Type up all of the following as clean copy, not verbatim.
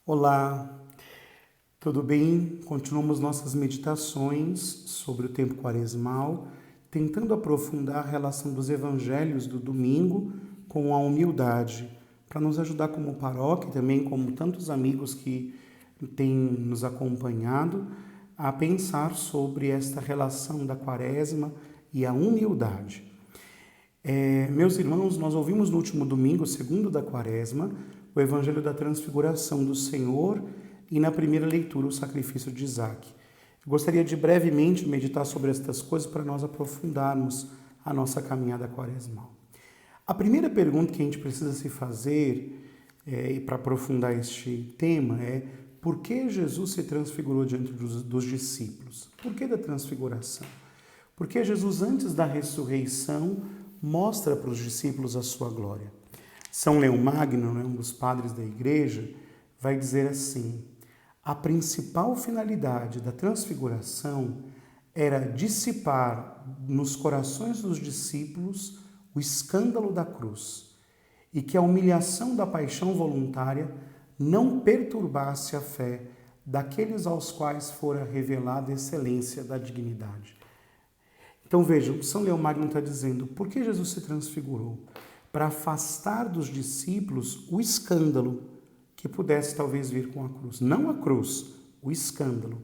Olá, tudo bem? Continuamos nossas meditações sobre o tempo quaresmal, tentando aprofundar a relação dos evangelhos do domingo com a humildade, para nos ajudar como paróquia e também como tantos amigos que têm nos acompanhado a pensar sobre esta relação da quaresma e a humildade. Meus irmãos, nós ouvimos no último domingo, segundo da quaresma, o Evangelho da Transfiguração do Senhor e na primeira leitura o sacrifício de Isaac. Gostaria de brevemente meditar sobre estas coisas para nós aprofundarmos a nossa caminhada quaresmal. A primeira pergunta que a gente precisa se fazer para aprofundar este tema é: por que Jesus se transfigurou diante dos discípulos? Por que da transfiguração? Porque Jesus, antes da ressurreição, mostra para os discípulos a sua glória. São Leão Magno, um dos padres da igreja, vai dizer assim: a principal finalidade da transfiguração era dissipar nos corações dos discípulos o escândalo da cruz e que a humilhação da paixão voluntária não perturbasse a fé daqueles aos quais fora revelada a excelência da dignidade. Então vejam, São Leão Magno está dizendo: por que Jesus se transfigurou? Para afastar dos discípulos o escândalo que pudesse talvez vir com a cruz. Não a cruz, o escândalo.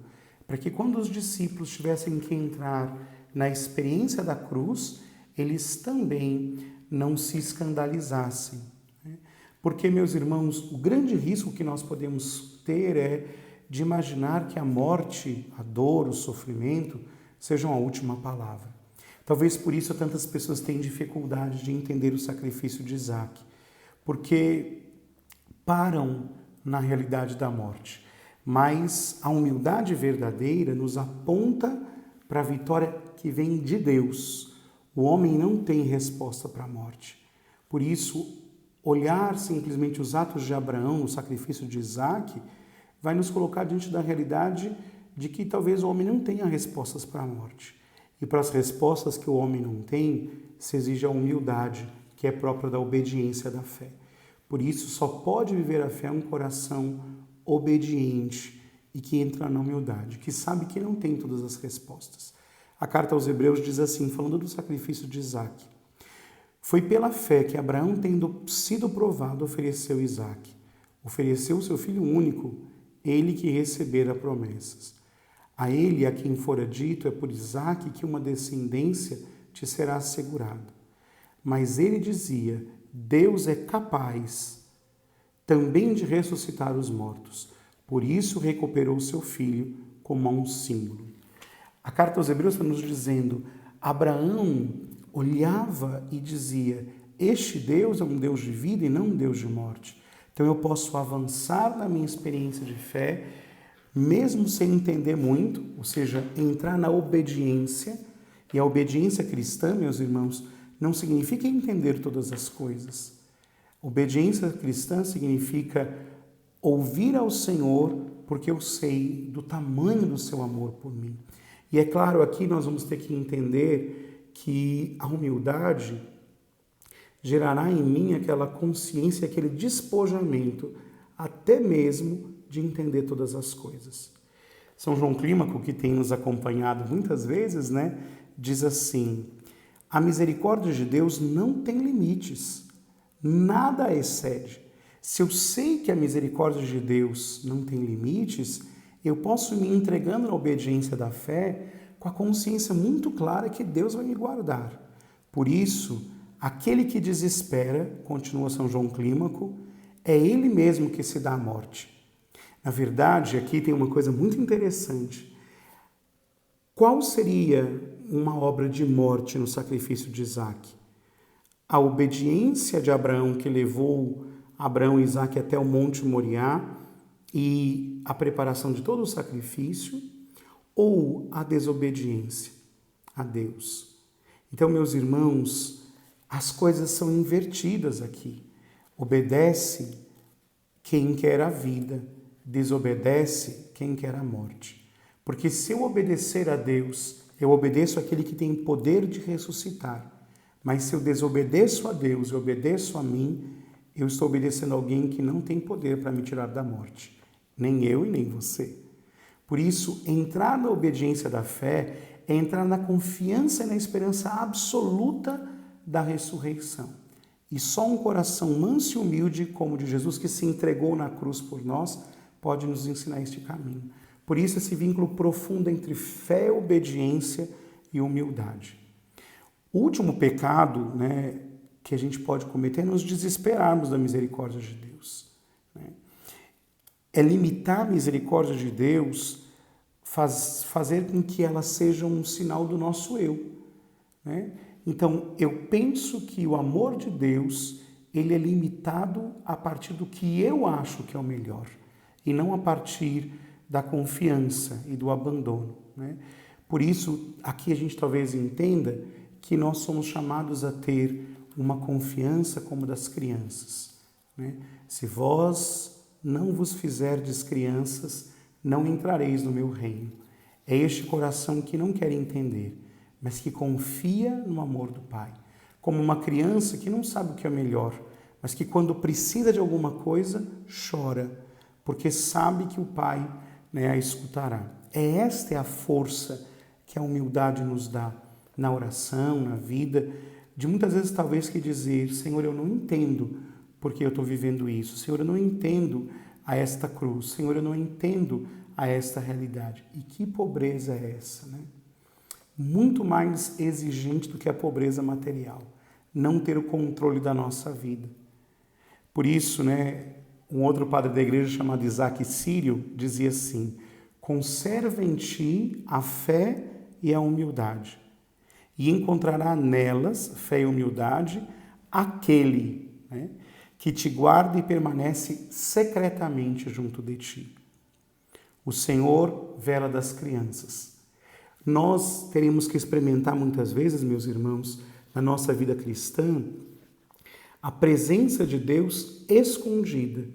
Para que quando os discípulos tivessem que entrar na experiência da cruz, eles também não se escandalizassem. Porque, meus irmãos, o grande risco que nós podemos ter é de imaginar que a morte, a dor, o sofrimento sejam a última palavra. Talvez por isso tantas pessoas têm dificuldade de entender o sacrifício de Isaac, porque param na realidade da morte. Mas a humildade verdadeira nos aponta para a vitória que vem de Deus. O homem não tem resposta para a morte. Por isso, olhar simplesmente os atos de Abraão, o sacrifício de Isaac, vai nos colocar diante da realidade de que talvez o homem não tenha respostas para a morte. E para as respostas que o homem não tem, se exige a humildade, que é própria da obediência da fé. Por isso, só pode viver a fé um coração obediente e que entra na humildade, que sabe que não tem todas as respostas. A carta aos Hebreus diz assim, falando do sacrifício de Isaac: foi pela fé que Abraão, tendo sido provado, ofereceu Isaac. Ofereceu o seu filho único, ele que recebera promessas. A ele, a quem fora dito, é por Isaac que uma descendência te será assegurada. Mas ele dizia: Deus é capaz também de ressuscitar os mortos. Por isso recuperou seu filho como um símbolo. A carta aos Hebreus está nos dizendo: Abraão olhava e dizia: este Deus é um Deus de vida e não um Deus de morte. Então eu posso avançar na minha experiência de fé, mesmo sem entender muito, ou seja, entrar na obediência. E a obediência cristã, meus irmãos, não significa entender todas as coisas. Obediência cristã significa ouvir ao Senhor, porque eu sei do tamanho do seu amor por mim. E é claro, aqui nós vamos ter que entender que a humildade gerará em mim aquela consciência, aquele despojamento, até mesmo de entender todas as coisas. São João Clímaco, que tem nos acompanhado muitas vezes, diz assim: a misericórdia de Deus não tem limites, nada a excede. Se eu sei que a misericórdia de Deus não tem limites, eu posso ir me entregando na obediência da fé com a consciência muito clara que Deus vai me guardar. Por isso, aquele que desespera, continua São João Clímaco, é ele mesmo que se dá a morte. Na verdade, aqui tem uma coisa muito interessante. Qual seria uma obra de morte no sacrifício de Isaac? A obediência de Abraão, que levou Abraão e Isaac até o Monte Moriá, e a preparação de todo o sacrifício, ou a desobediência a Deus? Então, meus irmãos, as coisas são invertidas aqui. Obedece quem quer a vida, desobedece quem quer a morte. Porque se eu obedecer a Deus, eu obedeço àquele que tem poder de ressuscitar. Mas se eu desobedeço a Deus e obedeço a mim, eu estou obedecendo a alguém que não tem poder para me tirar da morte. nem eu e nem você. Por isso, entrar na obediência da fé é entrar na confiança e na esperança absoluta da ressurreição. E só um coração manso e humilde, como o de Jesus, que se entregou na cruz por nós, pode nos ensinar este caminho. Por isso, esse vínculo profundo entre fé, obediência e humildade. O último pecado, que a gente pode cometer é nos desesperarmos da misericórdia de Deus. É limitar a misericórdia de Deus, fazer com que ela seja um sinal do nosso eu. Então, eu penso que o amor de Deus, ele é limitado a partir do que eu acho que é o melhor, e não a partir da confiança e do abandono. Por isso, aqui a gente talvez entenda que nós somos chamados a ter uma confiança como das crianças. Se vós não vos fizerdes crianças, não entrareis no meu reino. É este coração que não quer entender, mas que confia no amor do Pai. Como uma criança que não sabe o que é melhor, mas que quando precisa de alguma coisa, chora, porque sabe que o Pai a escutará. Esta é a força que a humildade nos dá na oração, na vida, de muitas vezes talvez que dizer, Senhor, eu não entendo porque eu estou vivendo isso, Senhor, eu não entendo a esta cruz, Senhor, eu não entendo a esta realidade. E que pobreza é essa, Muito mais exigente do que a pobreza material, não ter o controle da nossa vida. Por isso, um outro padre da igreja chamado Isaac Sírio dizia assim, conserva em ti a fé e a humildade, e encontrará nelas, fé e humildade, aquele que te guarda e permanece secretamente junto de ti. O Senhor vela das crianças. Nós teremos que experimentar muitas vezes, meus irmãos, na nossa vida cristã, a presença de Deus escondida.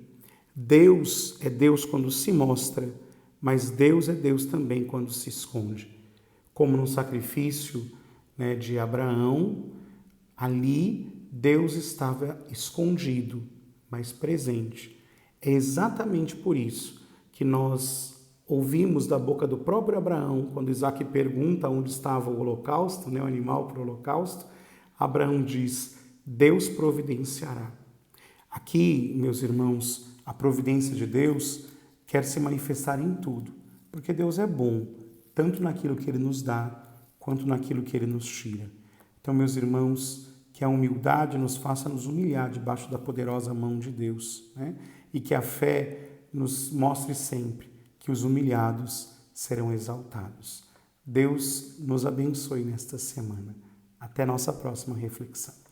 Deus é Deus quando se mostra, mas Deus é Deus também quando se esconde. Como no sacrifício de Abraão, ali Deus estava escondido, mas presente. É exatamente por isso que nós ouvimos da boca do próprio Abraão, quando Isaac pergunta onde estava o holocausto, o animal para o holocausto, Abraão diz, Deus providenciará. Aqui, meus irmãos, a providência de Deus quer se manifestar em tudo, porque Deus é bom, tanto naquilo que Ele nos dá, quanto naquilo que Ele nos tira. Então, meus irmãos, que a humildade nos faça nos humilhar debaixo da poderosa mão de Deus, e que a fé nos mostre sempre que os humilhados serão exaltados. Deus nos abençoe nesta semana. Até nossa próxima reflexão.